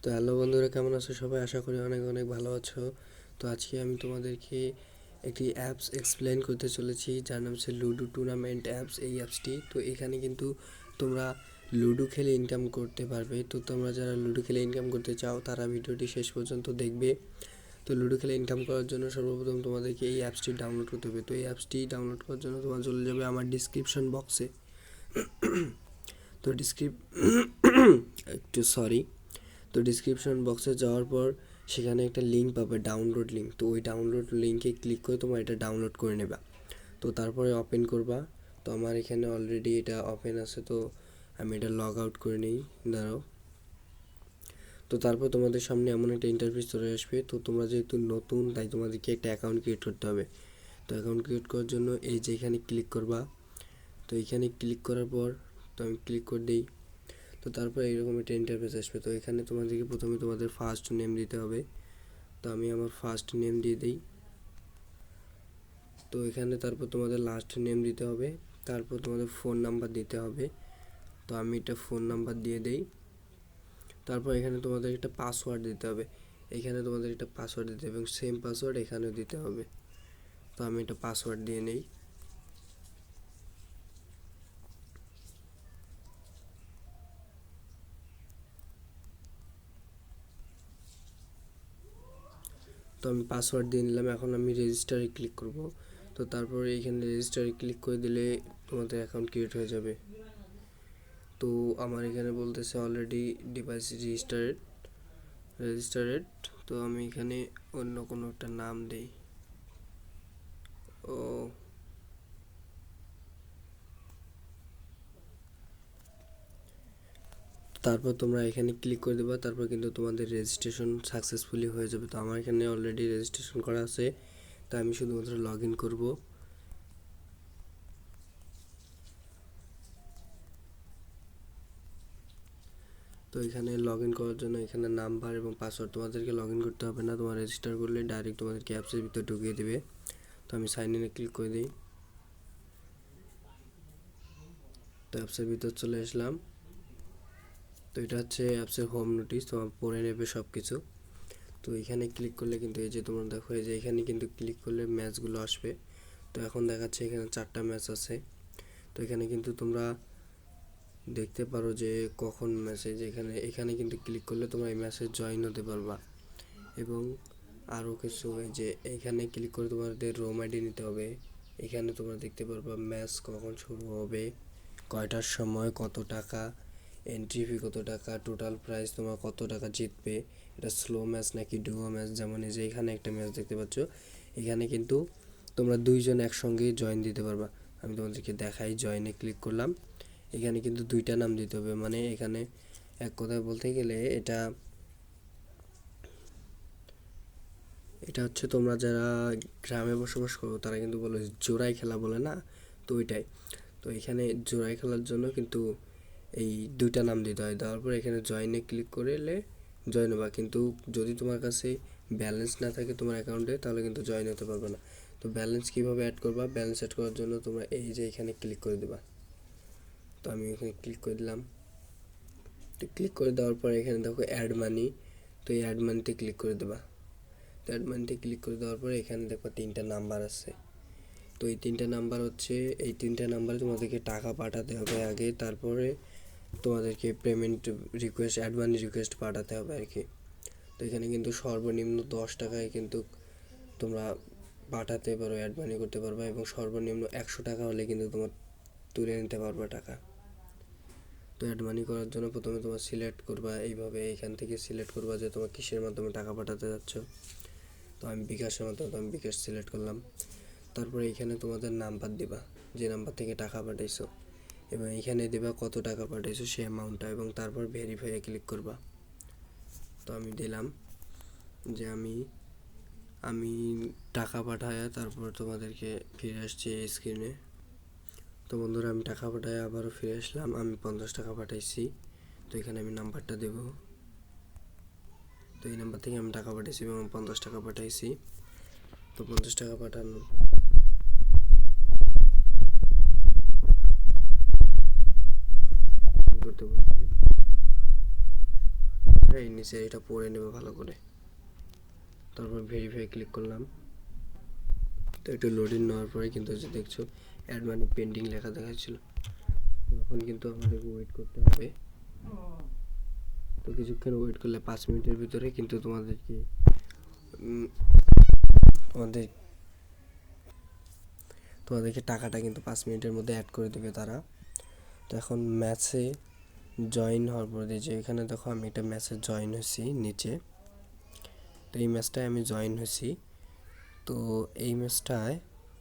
তো হ্যালো বন্ধুরা, কেমন আছো সবাই? আশা করি অনেক অনেক ভালো আছো। তো আজকে আমি তোমাদেরকে একটি অ্যাপস এক্সপ্লেন করতে চলেছি, যার নাম হচ্ছে লুডো টুর্নামেন্ট অ্যাপস। এই অ্যাপসটি, তো এখানে কিন্তু তোমরা লুডো খেলে ইনকাম করতে পারবে। তো তোমরা যারা লুডো খেলে ইনকাম করতে চাও তারা ভিডিওটি শেষ পর্যন্ত দেখবে। তো লুডো খেলে ইনকাম করার জন্য সর্বপ্রথম তোমাদেরকে এই অ্যাপসটি ডাউনলোড করতে হবে। তো এই অ্যাপসটি ডাউনলোড করার জন্য তোমরা চলে যাবে আমার ডিসক্রিপশন বক্সে। তো একটু সরি। তো ডিসক্রিপশন বক্সে যাওয়ার পর সেখানে একটা লিঙ্ক পাবে, ডাউনলোড লিঙ্ক। তো ওই ডাউনলোড লিঙ্কে ক্লিক করে তোমার এটা ডাউনলোড করে নেবা। তো তারপরে ওপেন করবা। তো আমার এখানে অলরেডি এটা ওপেন আছে, তো আমি এটা লগ আউট করে নিই। দাঁড়াও। তো তারপর তোমাদের সামনে এমন একটা ইন্টারফেস চলে আসবে। তো তোমরা যেহেতু নতুন, তাই তোমাদেরকে একটা অ্যাকাউন্ট ক্রিয়েট করতে হবে। তো অ্যাকাউন্ট ক্রিয়েট করার জন্য এই যে এখানে ক্লিক করবা। তো এখানে ক্লিক করার পর তো আমি ক্লিক করে দিই। তো তারপর এইরকম একটা ইন্টারফেস আসবে। তো এখানে তোমাদেরকে প্রথমে তোমাদের ফার্স্ট নেম দিতে হবে। তো আমি আমার ফার্স্ট নেম দিয়ে দিই। তো এখানে তারপর তোমাদের লাস্ট নেম দিতে হবে। তারপর তোমাদের ফোন নাম্বার দিতে হবে। তো আমি এটা ফোন নাম্বার দিয়ে দেই। তারপর এখানে তোমাদের একটা পাসওয়ার্ড দিতে হবে। এখানে তোমাদের একটা পাসওয়ার্ড দিতে হবে এবং সেম পাসওয়ার্ড এখানেও দিতে হবে। তো আমি এটা পাসওয়ার্ড দিয়ে নেই। তো আমি পাসওয়ার্ড দিয়ে নিলাম। এখন আমি রেজিস্টারে ক্লিক করব। তো তারপরে এইখানে রেজিস্টারে ক্লিক করে দিলে তোমাদের অ্যাকাউন্ট ক্রিয়েট হয়ে যাবে। তো আমার এখানে বলতেছে অলরেডি ডিভাইস রেজিস্টারেড। তো আমি এখানে অন্য কোনো একটা নাম দেই। ও তারপর তোমরা এখানে ক্লিক করে দেবা। তারপর কিন্তু তোমাদের রেজিস্ট্রেশন সাকসেসফুলি হয়ে যাবে। তো আমার এখানে অলরেডি রেজিস্ট্রেশন করা আছে, তাই আমি শুধুমাত্র লগ ইন করবো। তো এখানে লগ ইন করার জন্য এখানে নাম্বার এবং পাসওয়ার্ড তোমাদেরকে লগ ইন করতে হবে না। তোমার রেজিস্টার করলে ডাইরেক্ট তোমাদেরকে অ্যাপসের ভিতরে ঢুকিয়ে দেবে। তো আমি সাইন ইনে ক্লিক করে দিই। তো অ্যাপসের ভিতর চলে আসলাম। তো এটা হচ্ছে অ্যাপসের হোম নোটিশ, তোমার পড়ে নেবে সব কিছু। তো এখানে ক্লিক করলে কিন্তু এই যে তোমরা দেখো, এই যে এখানে কিন্তু ক্লিক করলে ম্যাচগুলো আসবে। তো এখন দেখাচ্ছে এখানে 4টা ম্যাচ আছে। তো এখানে কিন্তু তোমরা দেখতে পারো যে কখন ম্যাচে, যে এখানে কিন্তু ক্লিক করলে তোমরা এই ম্যাচে জয়েন হতে পারবা। এবং আরও কিছু, এই যে এখানে ক্লিক করে তোমাদের রোম আইডি নিতে হবে। এখানে তোমরা দেখতে পারবা ম্যাচ কখন শুরু হবে, কয়টার সময়, কত টাকা এন্ট্রি ফি, কত টাকা টোটাল প্রাইস, তোমার কত টাকা জিতবে, এটা স্লো ম্যাচ নাকি ডুও ম্যাচ। যেমন এই যে এখানে একটা ম্যাচ দেখতে পাচ্ছ, এখানে কিন্তু তোমরা দুইজন একসঙ্গেই জয়েন দিতে পারবা। আমি তোমাদেরকে দেখাই, জয়েনে ক্লিক করলাম। এখানে কিন্তু দুইটা নাম দিতে হবে, মানে এখানে এক কথায় বলতে গেলে এটা এটা হচ্ছে তোমরা যারা গ্রামে বসবাস করো তারা কিন্তু বলে জোড়াই খেলা বলে না, তো ওইটাই। তো এখানে জোড়াই খেলার জন্য কিন্তু এই দুইটা নাম দিতে হয়। দেওয়ার পর এখানে জয়েনে ক্লিক করলে জয়েন হবা। কিন্তু যদি তোমার কাছে ব্যালেন্স না থাকে তোমার অ্যাকাউন্টে, তাহলে কিন্তু জয়েন হতে পারবে না। তো ব্যালেন্স কীভাবে অ্যাড করবা? ব্যালেন্স অ্যাড করার জন্য তোমরা এই যে এখানে ক্লিক করে দেবা। তো আমি এখানে ক্লিক করে দিলাম। তো ক্লিক করে দেওয়ার পর এখানে দেখো অ্যাড মানি। তো এই অ্যাড মানিতে ক্লিক করে দেবা। তো অ্যাড মানিতে ক্লিক করে দেওয়ার পরে এখানে দেখো 3টা নাম্বার আছে। তো এই 3টা নাম্বার হচ্ছে, এই 3টা নাম্বারে তোমাদেরকে টাকা পাঠাতে হবে আগে, তারপরে তোমাদেরকে payment request, add money request পাঠাতে হবে আর কি। তো এখানে কিন্তু সর্বনিম্ন 10 টাকায় কিন্তু তোমরা পাঠাতে পারো, অ্যাড মানি করতে পারবা, এবং সর্বনিম্ন 100 টাকা হলে কিন্তু তোমার তুলে নিতে পারবা টাকা। তো অ্যাড মানি করার জন্য প্রথমে তোমার সিলেক্ট করবা, এইভাবে এখান থেকে সিলেক্ট করবা যে তোমার কিসের মাধ্যমে টাকা পাঠাতে যাচ্ছ। তো আমি বিকাশের মাধ্যমে, তো আমি বিকাশ সিলেক্ট করলাম। তারপরে এখানে তোমাদের নাম্বার দিবা, যে নাম্বার থেকে টাকা পাঠাইছো, এবং এখানে দেবা কত টাকা পাঠাইছো সেই অ্যামাউন্টটা, এবং তারপর ভেরিফাইয়ে ক্লিক করবা। তো আমি দিলাম যে আমি আমি টাকা পাঠায়া তারপর তোমাদেরকে ফিরে আসছি এই স্ক্রিনে। তো বন্ধুরা, আমি টাকা পাঠায় আবারও ফিরে আসলাম। আমি 50 টাকা পাঠাইছি। তো এখানে আমি নাম্বারটা দেব। তো এই নাম্বার থেকে আমি টাকা পাঠাইছি এবং 50 টাকা পাঠাইছি। তো 50 টাকা পাঠানো করতে বলছি। এই নিচে এটা পড়ে নেবে ভালো করে। তারপর ভেরিফাই ক্লিক করলাম। তো একটু লোডিং নেওয়ার পরে কিন্তু যে দেখছো অ্যাড মানি পেন্ডিং লেখা দেখাচ্ছিল। এখন কিন্তু আমাদের ওয়েট করতে হবে। তো কিছুক্ষণ ওয়েট করলে 5 মিনিটের ভিতরে কিন্তু তোমাদেরকে তোমাদের তোমাদেরকে টাকাটা কিন্তু 5 মিনিটের মধ্যে অ্যাড করে দেবে তারা। তো এখন ম্যাচে জয়েন হওয়ার পরে যে এখানে দেখো আমি একটা ম্যাচে জয়েন হয়েছি নিচে। তো এই ম্যাচটায় আমি জয়েন হয়েছি। তো এই ম্যাচটায়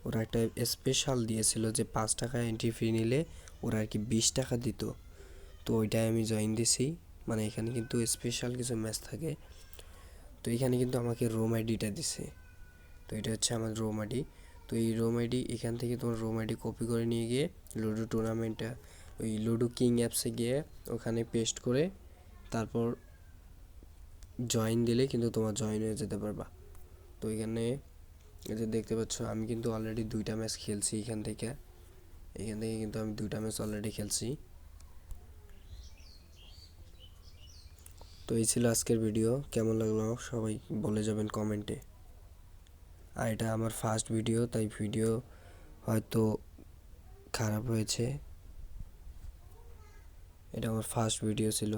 ওরা একটা স্পেশাল দিয়েছিল যে 5 টাকা এন্ট্রি ফি নিলে ওরা আর কি 20 টাকা দিত। তো ওইটাই আমি জয়েন দিছি। মানে এখানে কিন্তু স্পেশাল কিছু ম্যাচ থাকে। তো এখানে কিন্তু আমাকে রোম আইডিটা দিছে। তো এটা হচ্ছে আমার রোম আইডি। তো এই রোম আইডি এখান থেকে তোমার রোম আইডি কপি করে নিয়ে গিয়ে লুডো টুর্নামেন্টটা ওই লুডো কিং অ্যাপসে গিয়ে ওখানে পেস্ট করে তারপর জয়েন দিলে কিন্তু তোমার জয়েন হয়ে যেতে পারবা। তো এখানে এই যে দেখতে পাচ্ছ আমি কিন্তু অলরেডি 2টা ম্যাচ খেলছি এখান থেকে কিন্তু আমি 2টা ম্যাচ অলরেডি খেলছি। তো এই ছিল আজকের ভিডিও। কেমন লাগলো সবাই বলে যাবেন কমেন্টে। আর এটা আমার ফার্স্ট ভিডিও, তাই ভিডিও হয়তো খারাপ হয়েছে। এটা আমার ফার্স্ট ভিডিও ছিল।